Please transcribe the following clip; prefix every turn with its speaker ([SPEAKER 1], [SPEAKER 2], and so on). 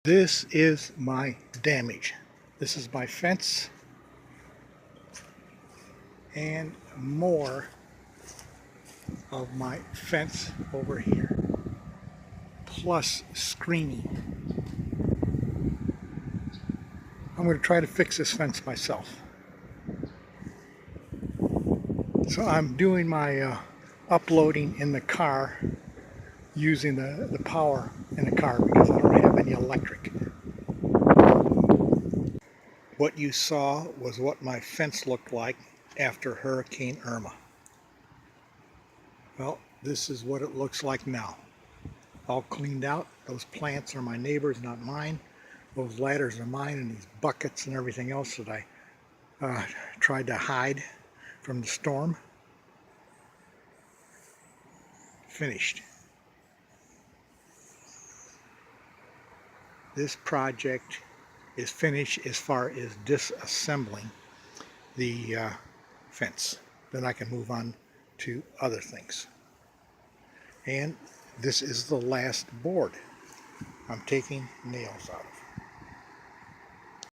[SPEAKER 1] This is my damage. This is my fence and more of my fence over here, plus screening. I'm going to try to fix this fence myself. So I'm doing my uploading in the car using the power in the car because I don't have any electric. What you saw was what my fence looked like after Hurricane Irma. Well, this is what it looks like now. All cleaned out. Those plants are my neighbors, not mine. Those ladders are mine, and these buckets and everything else that I tried to hide from the storm. Finished. This project is finished as far as disassembling the fence. Then I can move on to other things. And this is the last board I'm taking nails out of.